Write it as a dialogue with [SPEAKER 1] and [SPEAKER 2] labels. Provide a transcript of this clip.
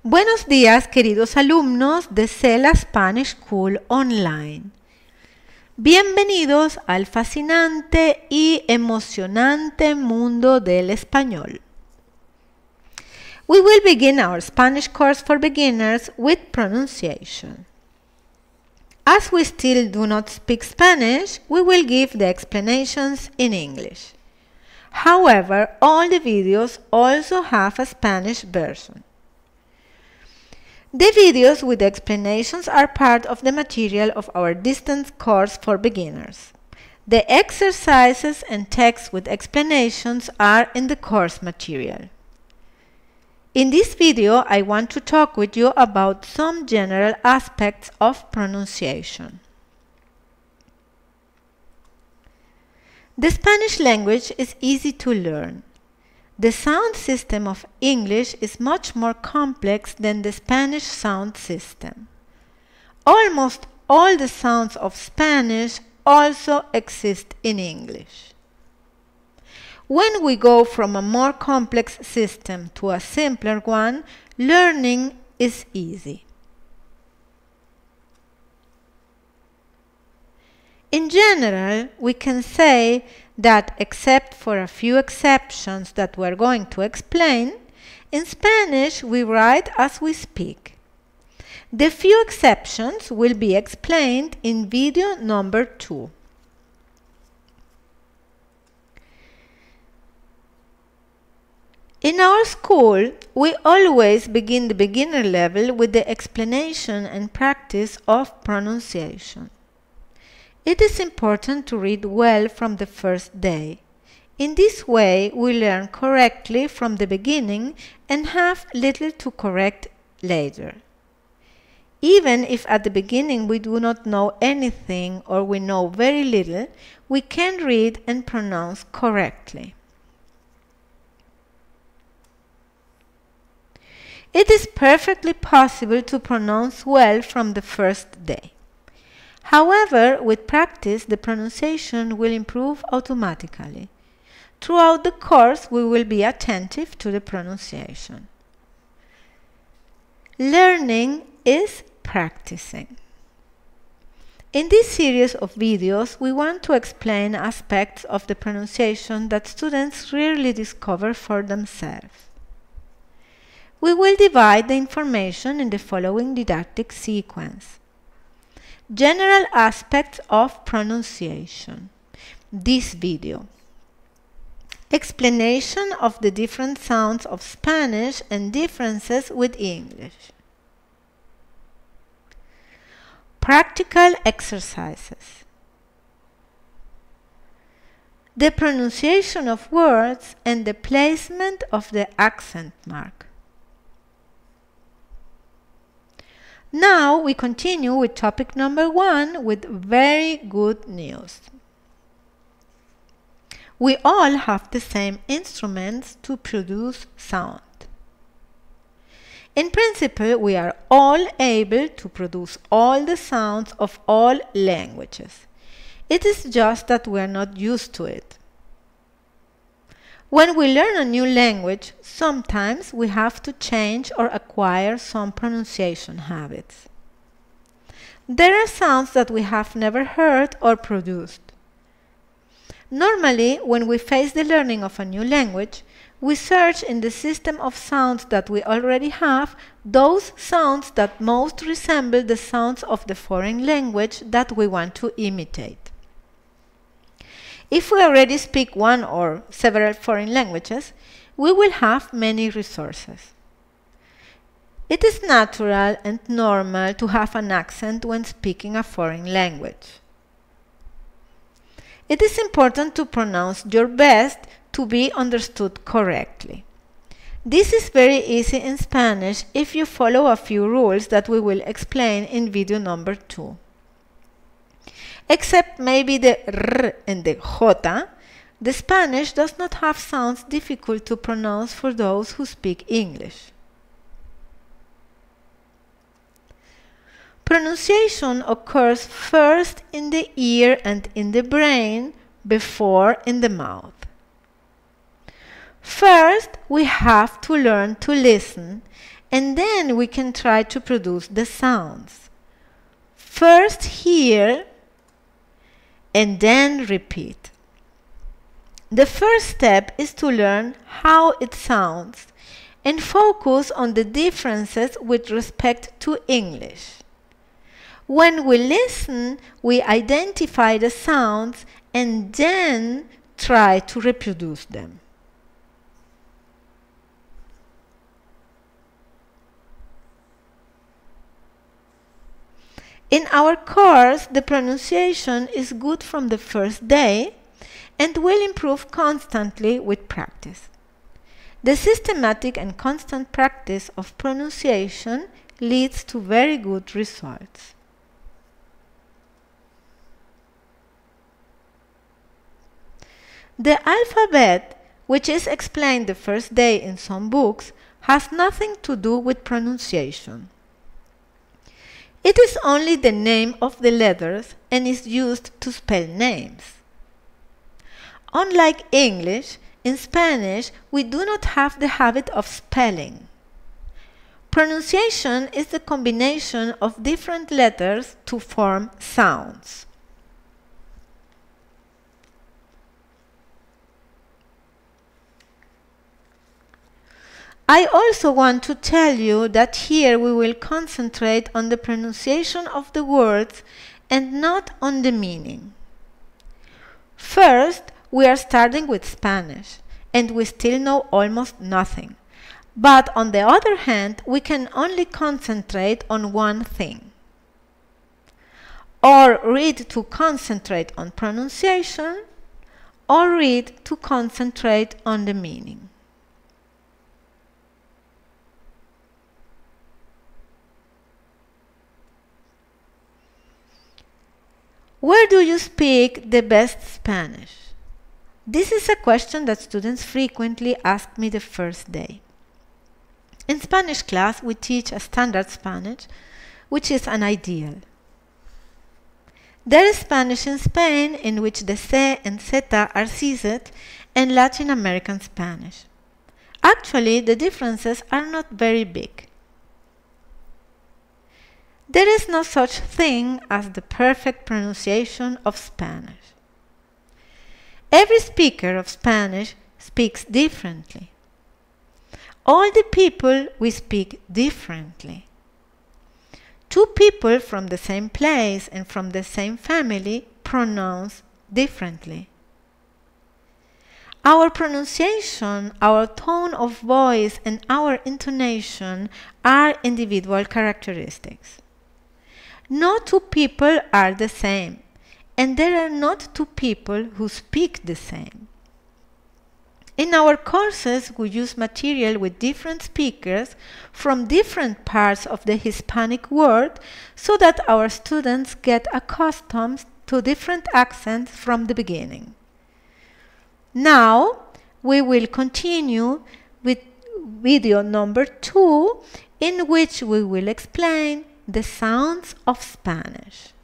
[SPEAKER 1] Buenos días, queridos alumnos de Cela Spanish School Online. Bienvenidos al fascinante y emocionante mundo del español. We will begin our Spanish course for beginners with pronunciation. As we still do not speak Spanish, we will give the explanations in English. However, all the videos also have a Spanish version. The videos with the explanations are part of the material of our distance course for beginners. The exercises and texts with explanations are in the course material. In this video, I want to talk with you about some general aspects of pronunciation. The Spanish language is easy to learn. The sound system of English is much more complex than the Spanish sound system. Almost all the sounds of Spanish also exist in English. When we go from a more complex system to a simpler one, learning is easy. In general, we can say that, except for a few exceptions that we're going to explain, in Spanish we write as we speak. The few exceptions will be explained in video number 2. In our school, we always begin the beginner level with the explanation and practice of pronunciation. It is important to read well from the first day. In this way, we learn correctly from the beginning and have little to correct later. Even if at the beginning we do not know anything or we know very little, we can read and pronounce correctly. It is perfectly possible to pronounce well from the first day. However, with practice, the pronunciation will improve automatically. Throughout the course, we will be attentive to the pronunciation. Learning is practicing. In this series of videos, we want to explain aspects of the pronunciation that students rarely discover for themselves. We will divide the information in the following didactic sequence. General aspects of pronunciation. This video. Explanation of the different sounds of Spanish and differences with English. Practical exercises. The pronunciation of words and the placement of the accent mark. Now we continue with topic number 1 with very good news. We all have the same instruments to produce sound. In principle, we are all able to produce all the sounds of all languages. It is just that we are not used to it. When we learn a new language, sometimes we have to change or acquire some pronunciation habits. There are sounds that we have never heard or produced. Normally, when we face the learning of a new language, we search in the system of sounds that we already have those sounds that most resemble the sounds of the foreign language that we want to imitate. If we already speak one or several foreign languages, we will have many resources. It is natural and normal to have an accent when speaking a foreign language. It is important to pronounce your best to be understood correctly. This is very easy in Spanish if you follow a few rules that we will explain in video number 2. Except maybe the R and the J, the Spanish does not have sounds difficult to pronounce for those who speak English. Pronunciation occurs first in the ear and in the brain before in the mouth. First, we have to learn to listen and then we can try to produce the sounds. First hear and then repeat. The first step is to learn how it sounds and focus on the differences with respect to English. When we listen, we identify the sounds and then try to reproduce them. In our course, the pronunciation is good from the first day and will improve constantly with practice. The systematic and constant practice of pronunciation leads to very good results. The alphabet, which is explained the first day in some books, has nothing to do with pronunciation. It is only the name of the letters and is used to spell names. Unlike English, in Spanish we do not have the habit of spelling. Pronunciation is the combination of different letters to form sounds. I also want to tell you that here we will concentrate on the pronunciation of the words and not on the meaning. First, we are starting with Spanish, and we still know almost nothing. But on the other hand, we can only concentrate on one thing. Or read to concentrate on pronunciation, or read to concentrate on the meaning. Where do you speak the best Spanish? This is a question that students frequently ask me the first day. In Spanish class, we teach a standard Spanish, which is an ideal. There is Spanish in Spain, in which the C and Z are seized, and Latin American Spanish. Actually, the differences are not very big. There is no such thing as the perfect pronunciation of Spanish. Every speaker of Spanish speaks differently. All the people we speak differently. Two people from the same place and from the same family pronounce differently. Our pronunciation, our tone of voice, and our intonation are individual characteristics. No two people are the same, and there are not two people who speak the same. In our courses, we use material with different speakers from different parts of the Hispanic world so that our students get accustomed to different accents from the beginning. Now, we will continue with video number 2, in which we will explain the sounds of Spanish.